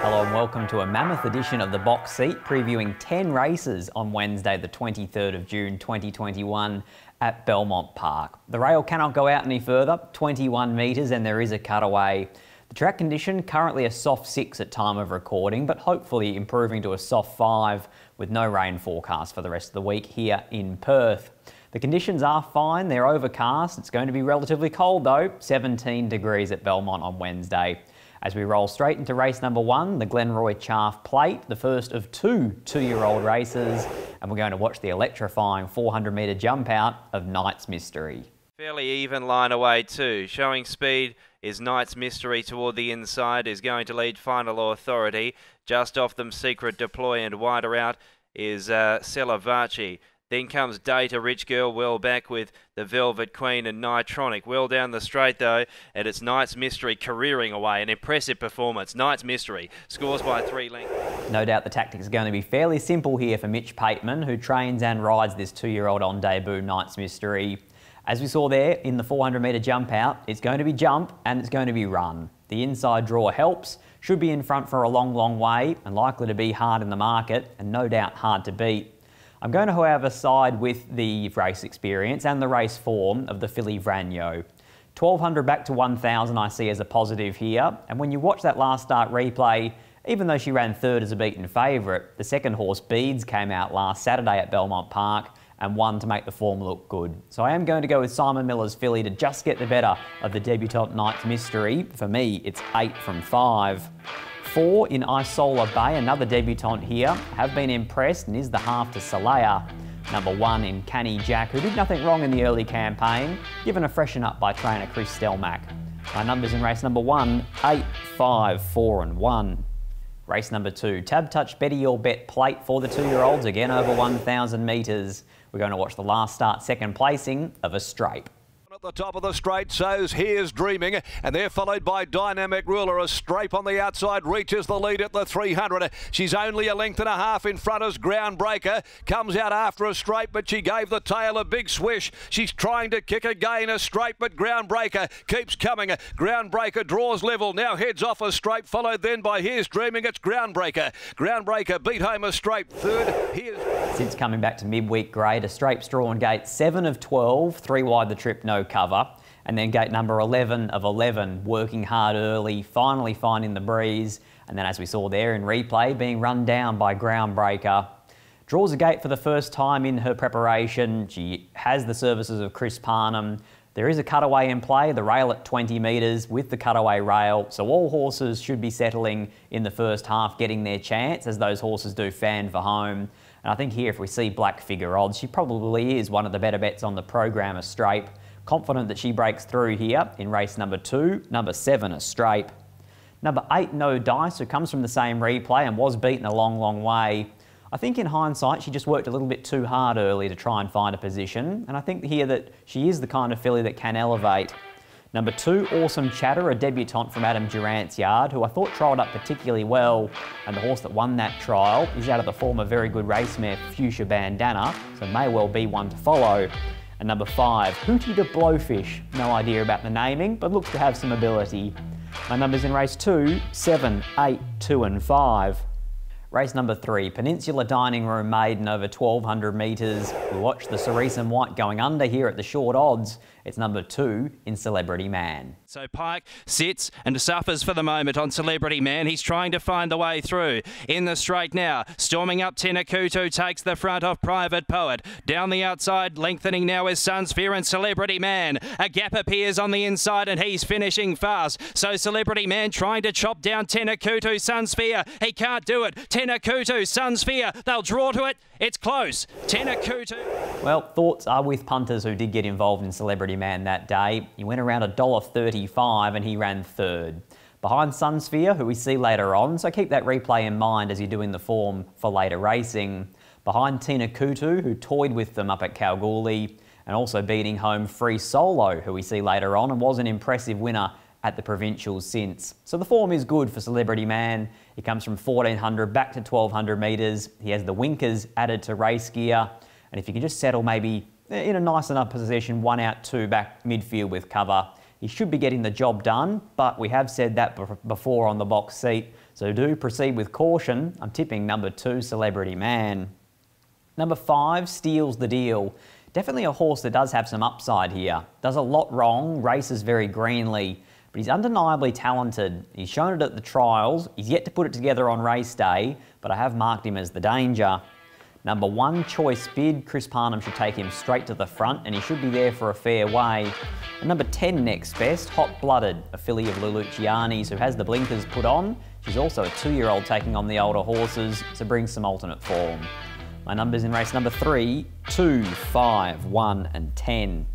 Hello and welcome to a mammoth edition of The Box Seat, previewing 10 races on Wednesday the 23rd of June 2021 at Belmont Park. The rail cannot go out any further, 21 metres, and there is a cutaway. The track condition currently a soft 6 at time of recording, but hopefully improving to a soft 5 with no rain forecast for the rest of the week here in Perth. The conditions are fine, they're overcast. It's going to be relatively cold though, 17 degrees at Belmont on Wednesday. As we roll straight into race number 1, the Glenroy Chaff Plate, the first of two-year-old races, and we're going to watch the electrifying 400-metre jump out of Knight's Mystery. Fairly even line away too. Showing speed is Knight's Mystery toward the inside, is going to lead Final Authority. Just off them Secret Deploy, and wider out is Celavaci. Then comes Data Rich Girl well back with the Velvet Queen and Nitronic. Well down the straight though, and it's Knight's Mystery careering away. An impressive performance. Knight's Mystery scores by 3 lengths. No doubt the tactics are going to be fairly simple here for Mitch Pateman, who trains and rides this 2-year-old on debut Knight's Mystery. As we saw there in the 400-metre jump out, it's going to be jump and it's going to be run. The inside draw helps, should be in front for a long way and likely to be hard in the market and no doubt hard to beat. I'm going to, however, side with the race experience and the race form of the filly Vranyo. 1200 back to 1000 I see as a positive here, and when you watch that last start replay, even though she ran third as a beaten favourite, the second horse Beads came out last Saturday at Belmont Park and won to make the form look good. So I am going to go with Simon Miller's filly to just get the better of the debutante Knight's Mystery. For me, it's 8 from 5. 4 in Isola Bay, another debutante here, have been impressed and is the half to Salaya. Number 1 in Canny Jack, who did nothing wrong in the early campaign, given a freshen up by trainer Chris Stelmach. My numbers in race number 1, 8, 5, 4 and 1. Race number 2, Tab Touch Betty Your Bet Plate for the 2-year-olds, again over 1,000 metres. We're going to watch the last start second placing of a Strape. At the top of the straight, so's Here's Dreaming, and they're followed by Dynamic Ruler. A Strape on the outside reaches the lead at the 300. She's only a length and a half in front as Groundbreaker comes out after a Strape, but she gave the tail a big swish. She's trying to kick again, a Strape, but Groundbreaker keeps coming. Groundbreaker draws level, now heads off a Strape, followed then by Here's Dreaming. It's Groundbreaker. Groundbreaker beat home a Strape. Third, Since coming back to midweek grade, a Strape's drawn gate 7 of 12, 3 wide the trip, no cover, and then gate number 11 of 11, working hard early, finally finding the breeze, and then as we saw there in replay, being run down by Groundbreaker. Draws a gate for the first time in her preparation. She has the services of Chris Parnham. There is a cutaway in play, the rail at 20 metres with the cutaway rail, so all horses should be settling in the first half, getting their chance, as those horses do fan for home. And I think here, if we see black figure odds, she probably is one of the better bets on the program, a Strape. Confident that she breaks through here in race number 2, number 7, a Strape. Number 8, No Dice, who comes from the same replay and was beaten a long way. I think in hindsight, she just worked a little bit too hard early to try and find a position, and I think here that she is the kind of filly that can elevate. Number 2, Awesome Chatter, a debutante from Adam Durant's yard, who I thought trialled up particularly well, and the horse that won that trial is out of the form of very good race mare Fuchsia Bandana, so may well be one to follow. And number 5, Hootie the Blowfish. No idea about the naming, but looks to have some ability. My numbers in race 2, 7, 8, 2 and 5. Race number 3, Peninsula Dining Room Maiden over 1,200 metres. We watch the Cerise and White going under here at the short odds. It's number 2 in Celebrity Man. So Pike sits and suffers for the moment on Celebrity Man. He's trying to find the way through. In the straight now, storming up Tenakutu, takes the front of Private Poet. Down the outside, lengthening now is Sunsphere and Celebrity Man. A gap appears on the inside and he's finishing fast. So Celebrity Man trying to chop down Tenakutu, Sunsphere. He can't do it. Tenakutu, Sunsphere, they'll draw to it. It's close. Tenakutu. Well, thoughts are with punters who did get involved in Celebrity Man that day. He went around $1.35 and he ran third. Behind Sunsphere, who we see later on, so keep that replay in mind as you're doing the form for later racing. Behind Tenakutu, who toyed with them up at Kalgoorlie, and also beating home Free Solo, who we see later on and was an impressive winner at the provincials since. So the form is good for Celebrity Man. He comes from 1,400 back to 1,200 metres. He has the winkers added to race gear. And if you can just settle maybe in a nice enough position, 1 out, 2 back midfield with cover. He should be getting the job done, but we have said that before on the box seat, so do proceed with caution. I'm tipping number 2, Celebrity Man. Number 5, Steals the Deal. Definitely a horse that does have some upside here. Does a lot wrong, races very greenly, but he's undeniably talented. He's shown it at the trials. He's yet to put it together on race day, but I have marked him as the danger. Number 1, Choice Bid. Chris Parnham should take him straight to the front, and he should be there for a fair way. And number 10, Next Best, Hot Blooded, a filly of Lulucciani's who has the blinkers put on. She's also a 2-year-old taking on the older horses, so brings some alternate form. My numbers in race number 3, 2, 5, 1 and 10.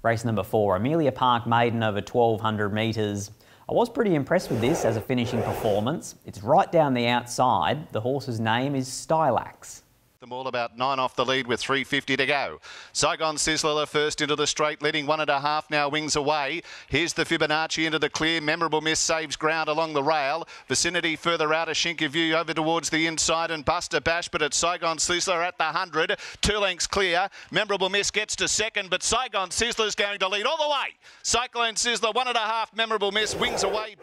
Race number 4, Amelia Park Maiden over 1200 metres. I was pretty impressed with this as a finishing performance. It's right down the outside. The horse's name is Stylax. Them all about 9 off the lead with 3:50 to go. Saigon Sizzler the first into the straight, leading 1.5 now, wings away. Here's the Fibonacci into the clear. Memorable Miss saves ground along the rail. Vicinity further out, a Shinka View over towards the inside and Buster Bash, but it's Saigon Sizzler at the 100. 2 lengths clear. Memorable Miss gets to second, but Saigon Sizzler's going to lead all the way. Cyclone Sizzler 1.5, Memorable Miss, wings away.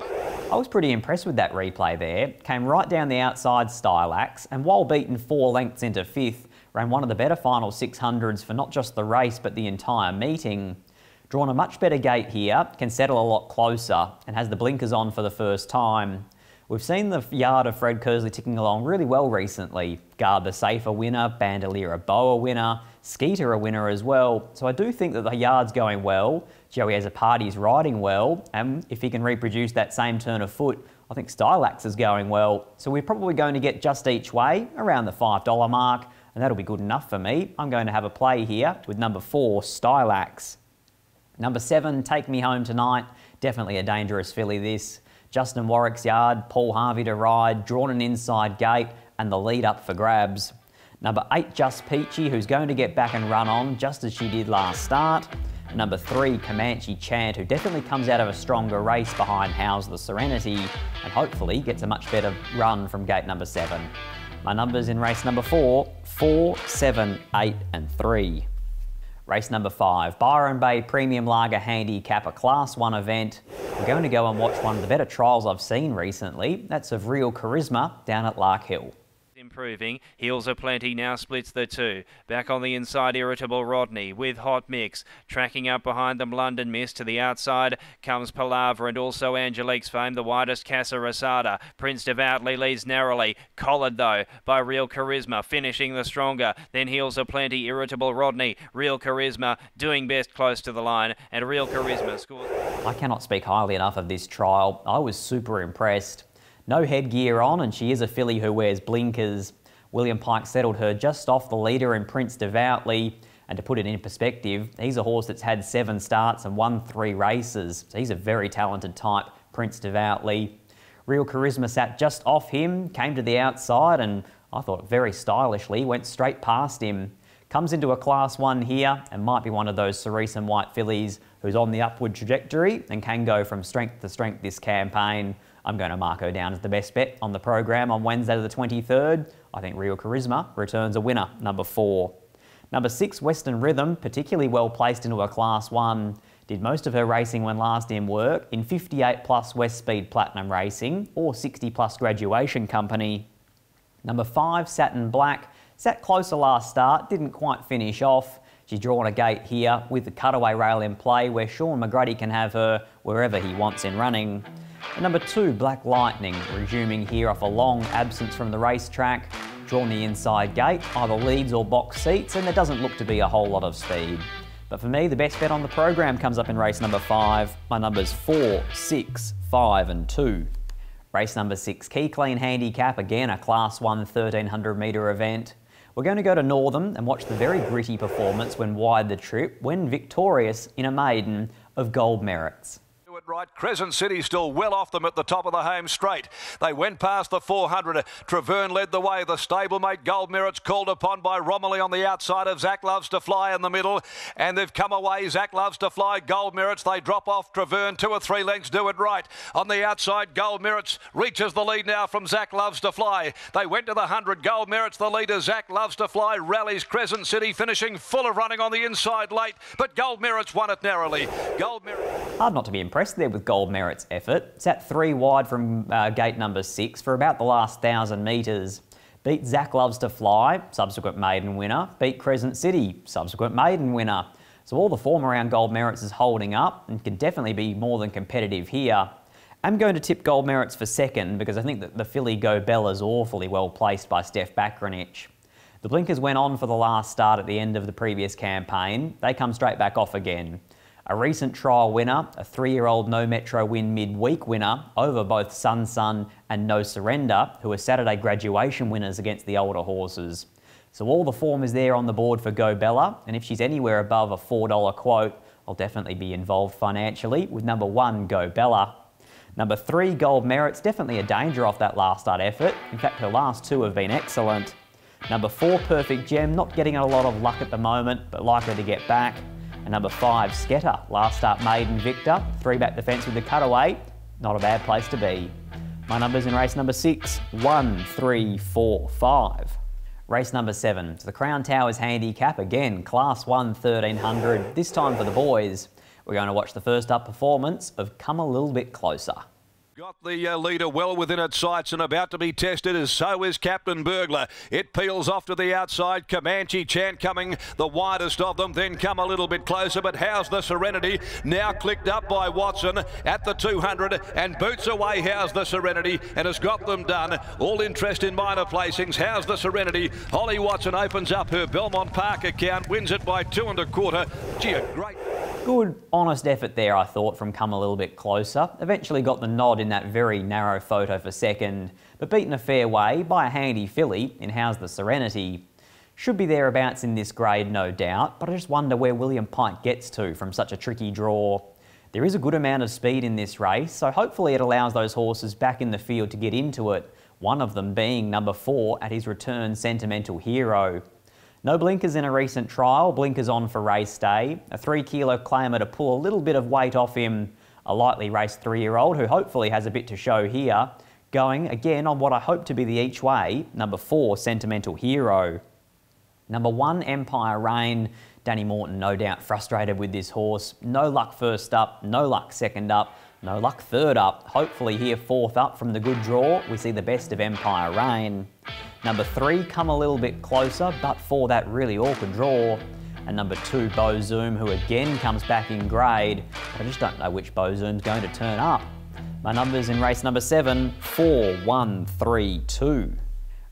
I was pretty impressed with that replay there. Came right down the outside Stylax, and while beaten 4 lengths into 5th, ran one of the better final 600s for not just the race but the entire meeting. Drawn a much better gate here, can settle a lot closer, and has the blinkers on for the first time. We've seen the yard of Fred Kersley ticking along really well recently. Guard the Safer winner, Bandolier a Boa winner, Skeeter a winner as well. So I do think that the yard's going well. Joey Azzopardi's riding well, and if he can reproduce that same turn of foot, I think Stylax is going well. So we're probably going to get just each way, around the $5 mark, and that'll be good enough for me. I'm going to have a play here with number 4, Stylax. Number 7, Take Me Home Tonight. Definitely a dangerous filly this. Justin Warwick's yard, Paul Harvey to ride, drawn an inside gate, and the lead up for grabs. Number 8, Just Peachy, who's going to get back and run on, just as she did last start. Number 3, Comanche Chant, who definitely comes out of a stronger race behind How's the Serenity, and hopefully gets a much better run from gate number 7. My numbers in race number 4, 4, 7, 8 and 3. Race number 5, Byron Bay Premium Lager Handicap, a Class 1 event. We're going to go and watch one of the better trials I've seen recently. That's of Real Charisma down at Lark Hill. Improving. Heels are plenty, now splits the 2. Back on the inside, Irritable Rodney with Hot Mix. Tracking up behind them, London Miss. To the outside comes Palaver and also Angelique's Fame. The widest, Casa Rosada. Prince Devoutly leads narrowly. Collared though by Real Charisma, finishing the stronger. Then Heels are plenty, Irritable Rodney. Real Charisma doing best close to the line, and Real Charisma scores. I cannot speak highly enough of this trial. I was super impressed. No headgear on, and she is a filly who wears blinkers. William Pike settled her just off the leader in Prince Devoutly. And to put it in perspective, he's a horse that's had 7 starts and won 3 races. So he's a very talented type, Prince Devoutly. Real Charisma sat just off him, came to the outside, and I thought very stylishly went straight past him. Comes into a Class 1 here and might be one of those Cerise and White fillies who's on the upward trajectory and can go from strength to strength this campaign. I'm going to mark her down as the best bet on the program on Wednesday the 23rd. I think Real Charisma returns a winner, number 4. Number 6, Western Rhythm, particularly well placed into a Class 1. Did most of her racing when last in work in 58 plus West Speed Platinum Racing or 60 plus Graduation Company. Number 5, Satin Black. Sat closer last start, didn't quite finish off. She's drawn a gate here with the cutaway rail in play where Sean McGrady can have her wherever he wants in running. And number 2, Black Lightning, resuming here off a long absence from the racetrack. Drawn the inside gate, either leads or box seats, and there doesn't look to be a whole lot of speed. But for me, the best bet on the program comes up in race number 5. My numbers 4, 6, 5 and 2. Race number 6, Key Clean Handicap, again a Class 1 1300 metre event. We're going to go to Northam and watch the very gritty performance when wide the trip, when victorious in a maiden of Gold Merits. it right. Crescent City still well off them at the top of the home straight. They went past the 400. Traverne led the way. The stablemate Gold Merit's called upon by Romilly on the outside of Zach Loves to Fly in the middle. And they've come away. Zach Loves to Fly, Gold Merit's. They drop off Traverne. 2 or 3 lengths. Do it right. On the outside, Gold Merit's reaches the lead now from Zach Loves to Fly. They went to the 100. Gold Merit's the leader. Zach Loves to Fly rallies Crescent City, finishing full of running on the inside late. But Gold Merit's won it narrowly. Gold Merit. Hard not to be impressed there with Gold Merit's effort. It's at 3 wide from gate number 6 for about the last 1,000 metres. Beat Zach Loves to Fly, subsequent maiden winner. Beat Crescent City, subsequent maiden winner. So all the form around Gold Merit's is holding up and can definitely be more than competitive here. I'm going to tip Gold Merit's for second because I think that the filly Go Bella's awfully well placed by Steph Bakranich. The blinkers went on for the last start at the end of the previous campaign. They come straight back off again. A recent trial winner, a 3-year-old No Metro Win midweek winner over both Sun and No Surrender, who are Saturday graduation winners against the older horses. So all the form is there on the board for Go Bella, and if she's anywhere above a $4 quote, I'll definitely be involved financially with number 1, Go Bella. Number 3, Gold Merit's definitely a danger off that last start effort. In fact, her last 2 have been excellent. Number 4, Perfect Gem, not getting a lot of luck at the moment, but likely to get back. And number 5, Sketter, last start maiden victor, 3 back the fence with the cutaway, not a bad place to be. My numbers in race number 6, 1, 3, 4, 5. Race number 7, so the Crown Towers handicap, again, Class 1 1300, this time for the boys. We're going to watch the first up performance of Come a Little Bit Closer. Got the leader well within its sights and about to be tested, as so is Captain Burglar. It peels off to the outside. Comanche Chant coming the widest of them, then Come a Little Bit Closer. But How's the Serenity, now clicked up by Watson at the 200 and boots away How's the Serenity and has got them done. All interest in minor placings. How's the Serenity. Holly Watson opens up her Belmont Park account, wins it by 2 1/4. Gee, a great... Good, honest effort there, I thought, from Come a Little Bit Closer. Eventually got the nod in that very narrow photo for second, but beaten a fair way by a handy filly in How's the Serenity. Should be thereabouts in this grade, no doubt, but I just wonder where William Pike gets to from such a tricky draw. There is a good amount of speed in this race, so hopefully it allows those horses back in the field to get into it, one of them being number 4 at his return, Sentimental Hero. No blinkers in a recent trial, blinkers on for race day. A 3-kilo claimer to pull a little bit of weight off him. A lightly raced 3-year-old who hopefully has a bit to show here. Going again on what I hope to be the each way, number 4, Sentimental Hero. Number 1, Empire Reign. Danny Morton no doubt frustrated with this horse. No luck first up, no luck second up, no luck third up. Hopefully here 4th up from the good draw, we see the best of Empire Reign. Number 3, Come a Little Bit Closer, but for that really awkward draw. And number 2, Bo Zoom, who again comes back in grade, but I just don't know which Bo Zoom's going to turn up. My numbers in race number 7, 4, 1, 3, 2.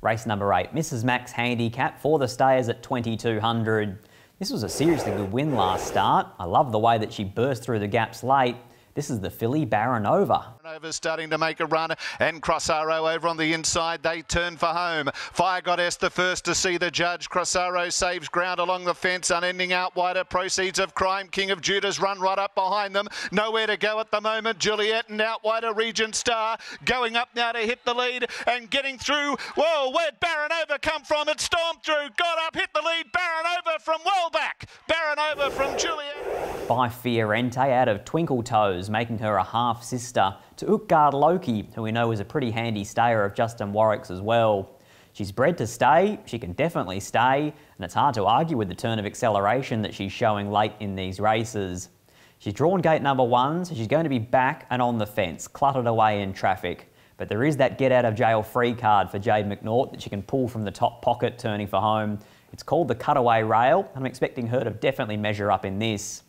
Race number 8, Mrs. Max handicap for the stayers at 2200. This was a seriously good win last start. I love the way that she burst through the gaps late. This is the filly Baranova. Baranova's starting to make a run, and Crossaro over on the inside. They turn for home. Fire Goddess the first to see the judge. Crossaro saves ground along the fence, unending out wider. Proceeds of Crime. King of Judas run right up behind them. Nowhere to go at the moment. Juliet and out wider Regent Star going up now to hit the lead and getting through. Whoa, where'd Baranova come from? It stormed through, got up, hit the lead. Baranova from well back. Baranova from Juliet. By Fiorente out of Twinkle Toes, making her a half-sister to Utgard Loki, who we know is a pretty handy stayer of Justin Warwick's as well. She's bred to stay, she can definitely stay, and it's hard to argue with the turn of acceleration that she's showing late in these races. She's drawn gate number 1, so she's going to be back and on the fence, cluttered away in traffic. But there is that get out of jail free card for Jade McNaught that she can pull from the top pocket turning for home. It's called the Cutaway Rail, and I'm expecting her to definitely measure up in this.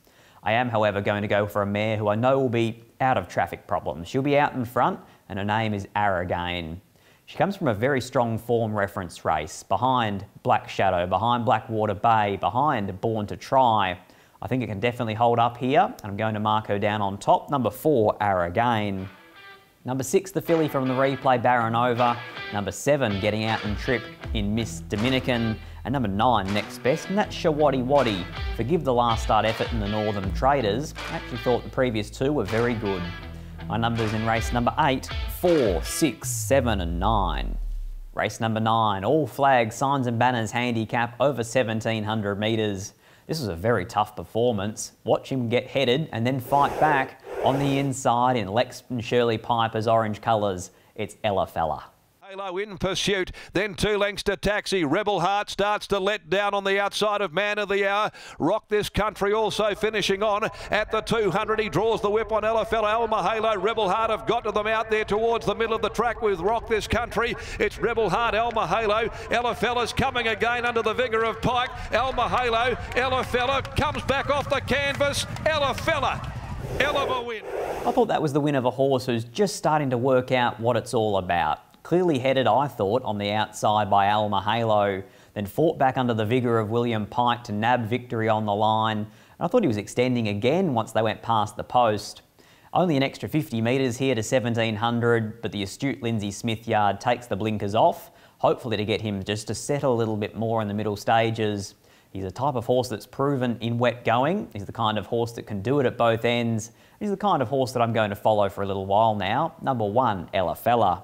I am, however, going to go for a mare who I know will be out of traffic problems. She'll be out in front, and her name is Aragain. She comes from a very strong form reference race, behind Black Shadow, behind Blackwater Bay, behind Born to Try. I think it can definitely hold up here, and I'm going to mark her down on top. Number 4, Aragain. Number 6, the filly from the replay, Baranova. Number 7, getting out and trip in Miss Dominican. and number 9 next best, and that's Shawadi Wadi. Forgive the last start effort in the Northern Traders. I actually thought the previous 2 were very good. My numbers in race number 8, 4, 6, 7 and 9. Race number 9, All Flag Signs and Banners handicap over 1700 metres. This was a very tough performance. Watch him get headed and then fight back on the inside in Lex and Shirley Piper's orange colours. It's Ella Fella. Halo in pursuit, then 2 lengths to Taxi. Rebel Heart starts to let down on the outside of Man of the Hour. Rock This Country also finishing on at the 200. He draws the whip on Ella Fella. Alma Halo, Rebel Heart have got to them out there towards the middle of the track with Rock This Country. It's Rebel Heart, Alma Halo. Ella Fella's coming again under the vigour of Pike. Alma Halo, Ella Fella comes back off the canvas. Ella Fella. Ella will win. I thought that was the win of a horse who's just starting to work out what it's all about. Clearly headed, I thought, on the outside by Alma Halo, then fought back under the vigour of William Pike to nab victory on the line. And I thought he was extending again once they went past the post. Only an extra 50 metres here to 1700, but the astute Lindsay Smithyard takes the blinkers off, hopefully to get him just to settle a little bit more in the middle stages. He's a type of horse that's proven in wet going. He's the kind of horse that can do it at both ends. He's the kind of horse that I'm going to follow for a little while now. Number 1, Ella Fella.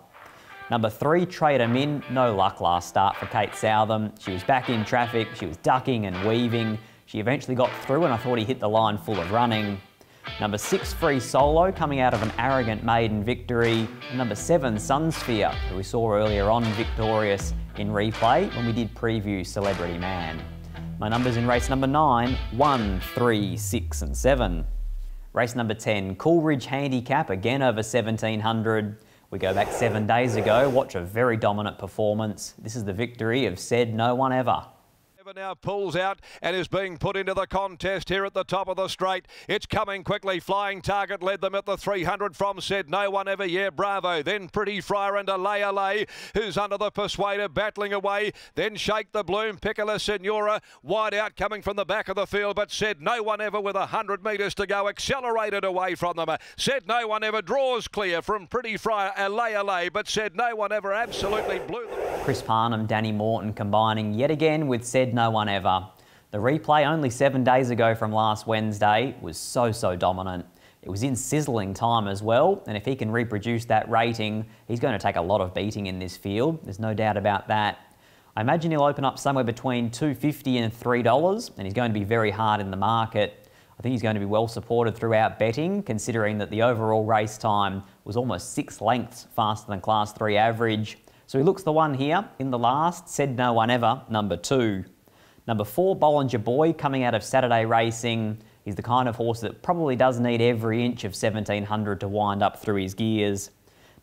Number 3, Trader Min. No luck last start for Kate Southam. She was back in traffic, she was ducking and weaving. She eventually got through and I thought he hit the line full of running. Number 6, Free Solo, coming out of an arrogant maiden victory. And number 7, Sunsphere, who we saw earlier on victorious in replay when we did preview Celebrity Man. My numbers in race number 9, 1, 3, 6 and 7. Race number 10, Coolridge Handicap, again over 1700. We go back 7 days ago, watch a very dominant performance. This is the victory of Said No One Ever. Now pulls out and is being put into the contest here at the top of the straight. It's coming quickly. Flying Target led them at the 300 from Said No One Ever. Yeah, bravo. Then Pretty Friar and Alay, who's under the Persuader, battling away. Then Shake the Bloom, Piccola Senora, wide out coming from the back of the field, but Said No One Ever with 100 metres to go, accelerated away from them. Said No One Ever draws clear from Pretty Friar, Alay, but Said No One Ever absolutely blew them. Chris Parnham, Danny Morton combining yet again with Said No One Ever. The replay only 7 days ago from last Wednesday was so dominant. It was in sizzling time as well, and if he can reproduce that rating, he's going to take a lot of beating in this field. There's no doubt about that. I imagine he'll open up somewhere between $2.50 and $3, and he's going to be very hard in the market. I think he's going to be well supported throughout betting, considering that the overall race time was almost 6 lengths faster than Class 3 average. So he looks the one here in the last, Said No One Ever, number 2. Number 4, Bollinger Boy, coming out of Saturday Racing. He's the kind of horse that probably does need every inch of 1700 to wind up through his gears.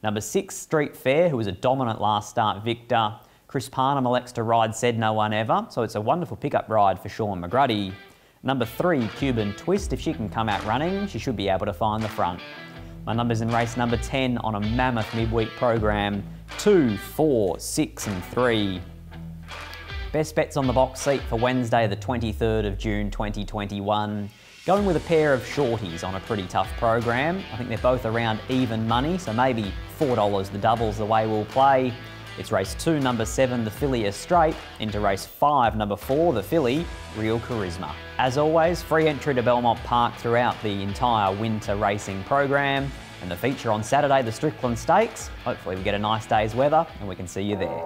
Number 6, Street Fair, who was a dominant last start victor. Chris Parnham elects to ride Said No One Ever, so it's a wonderful pickup ride for Sean McGruddy. Number 3, Cuban Twist, if she can come out running, she should be able to find the front. My numbers in race number 10 on a mammoth midweek program, 2, 4, 6 and 3. Best bets on the box seat for Wednesday the 23rd of June 2021. Going with a pair of shorties on a pretty tough program. I think they're both around even money, so maybe $4 the double's the way we'll play. It's race 2, number 7, the Filly Straight, into race 5, number 4, the Filly, Real Charisma. As always, free entry to Belmont Park throughout the entire winter racing program, and the feature on Saturday, the Strickland Stakes. Hopefully we get a nice day's weather and we can see you there.